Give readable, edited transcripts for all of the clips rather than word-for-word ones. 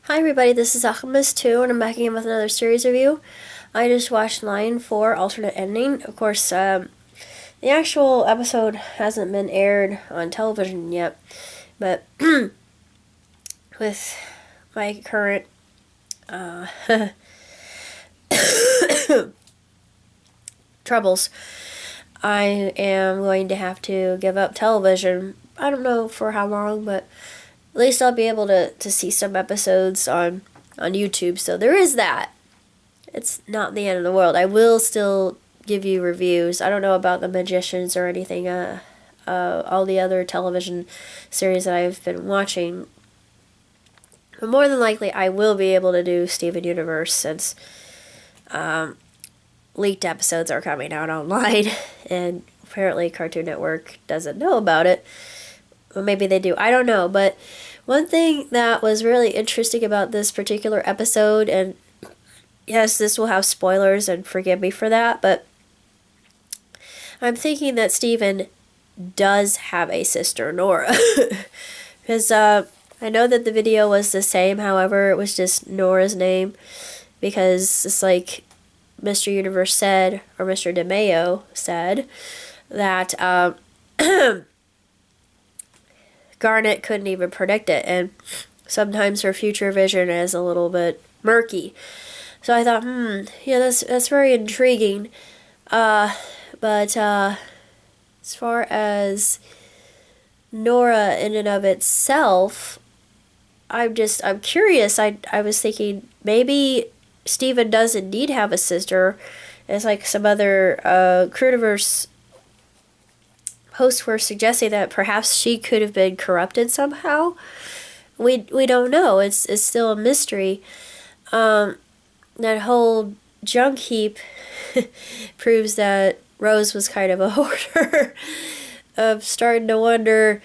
Hi everybody, this is Alchemist2 and I'm back again with another series review. I just watched Lion 4 Alternate Ending. Of course, the actual episode hasn't been aired on television yet, but with my current troubles, I am going to have to give up television. I don't know for how long, but at least I'll be able to see some episodes on YouTube. So there is that. It's not the end of the world. I will still give you reviews. I don't know about the Magicians or anything. All the other television series that I've been watching. But more than likely, I will be able to do Steven Universe since leaked episodes are coming out online, and apparently Cartoon Network doesn't know about it. Or maybe they do. I don't know. But one thing that was really interesting about this particular episode, and yes, this will have spoilers, and forgive me for that, but I'm thinking that Steven does have a sister, Nora. Because I know that the video was the same, however, it was just Nora's name. Because it's like Mr. Universe said, or Mr. DeMeo said, that Garnet couldn't even predict it, and sometimes her future vision is a little bit murky. So I thought, yeah, that's very intriguing. But as far as Nora in and of itself, I'm curious. I was thinking maybe Steven does indeed have a sister. It's like some other Crudiverse hosts were suggesting that perhaps she could have been corrupted somehow. We don't know. It's still a mystery. That whole junk heap proves that Rose was kind of a hoarder. Of starting to wonder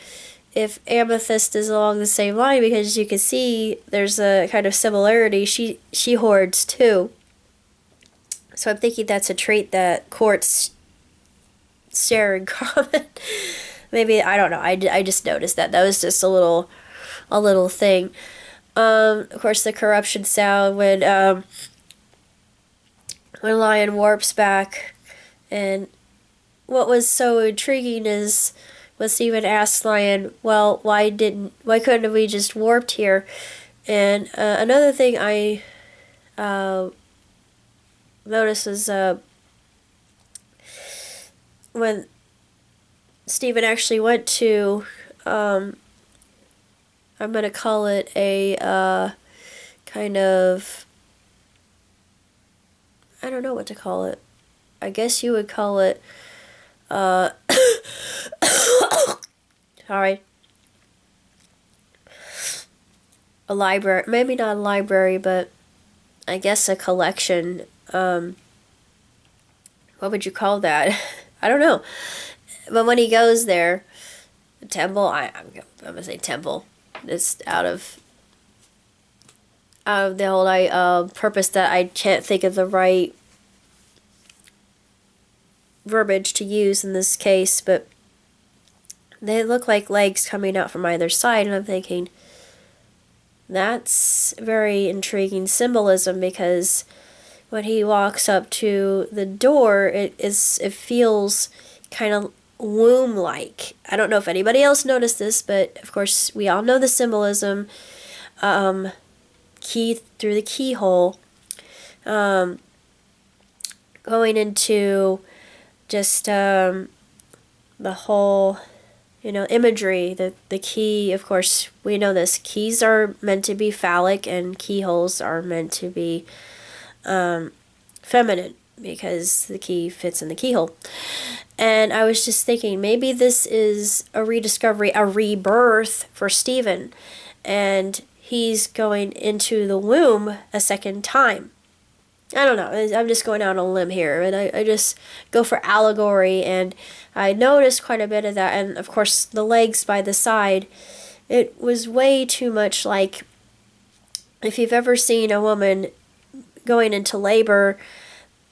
if Amethyst is along the same line, because you can see there's a kind of similarity. She hoards too. So I'm thinking that's a trait that courts share in common. Maybe, I don't know. I just noticed that. That was just a little thing. Of course, the corruption sound when Lion warps back, and what was so intriguing is when Steven asked Lion, well, why couldn't we just warped here? And another thing I noticed is when Steven actually went to, I'm going to call it a kind of, I don't know what to call it. I guess you would call it, sorry, a library. Maybe not a library, but I guess a collection. What would you call that? I don't know. But when he goes there, the temple, I'm going to say temple. It's out of the whole purpose that I can't think of the right verbiage to use in this case, but they look like legs coming out from either side, and I'm thinking that's very intriguing symbolism, because when he walks up to the door, it feels kind of womb-like. I don't know if anybody else noticed this, but of course we all know the symbolism. Key through the keyhole, going into just the whole, imagery. The key, of course, we know this. Keys are meant to be phallic, and keyholes are meant to be feminine, because the key fits in the keyhole. And I was just thinking, maybe this is a rediscovery, a rebirth for Steven, and he's going into the womb a second time. I don't know. I'm just going out on a limb here, and I just go for allegory, and I noticed quite a bit of that. And of course, the legs by the side, it was way too much like, if you've ever seen a woman going into labor,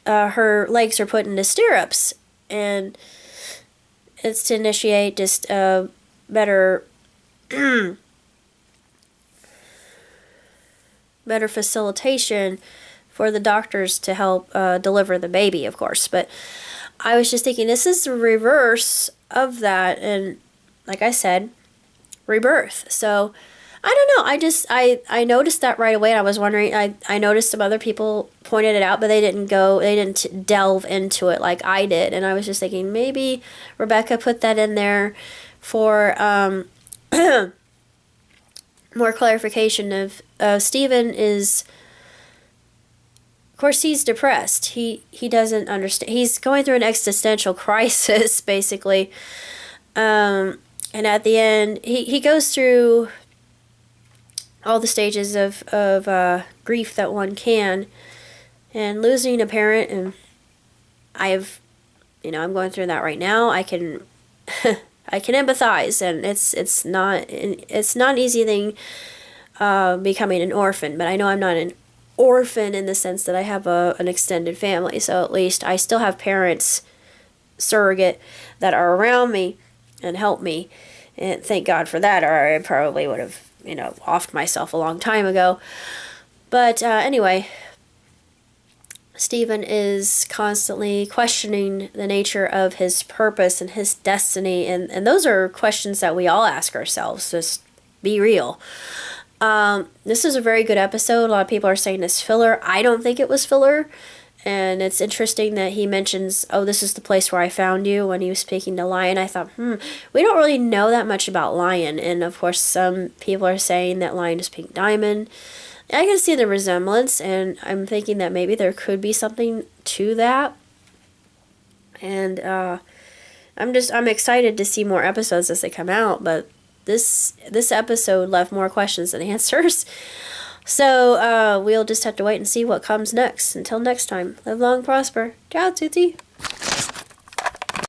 her legs are put into stirrups, and it's to initiate just better better facilitation for the doctors to help deliver the baby, of course. But I was just thinking, this is the reverse of that, and like I said, rebirth. So I don't know. I noticed that right away. I was wondering. I noticed some other people pointed it out, but they didn't delve into it like I did. And I was just thinking maybe Rebecca put that in there for more clarification of Stephen is. Of course, he's depressed. He doesn't understand. He's going through an existential crisis, basically. And at the end, he goes through all the stages of grief that one can, and losing a parent, and I'm going through that right now. I can I can empathize, and it's not an easy thing becoming an orphan, but I know I'm not an orphan in the sense that I have an extended family, so at least I still have parents, surrogate, that are around me and help me, and thank God for that, or I probably would have offed myself a long time ago. But anyway, Stephen is constantly questioning the nature of his purpose and his destiny, and those are questions that we all ask ourselves. Just be real. This is a very good episode. A lot of people are saying it's filler. I don't think it was filler. And it's interesting that he mentions, oh, this is the place where I found you, when he was speaking to Lion. I thought, we don't really know that much about Lion. And of course, some people are saying that Lion is Pink Diamond. I can see the resemblance, and I'm thinking that maybe there could be something to that. And I'm excited to see more episodes as they come out, but this episode left more questions than answers. So we'll just have to wait and see what comes next. Until next time, live long, prosper. Ciao, Tutti.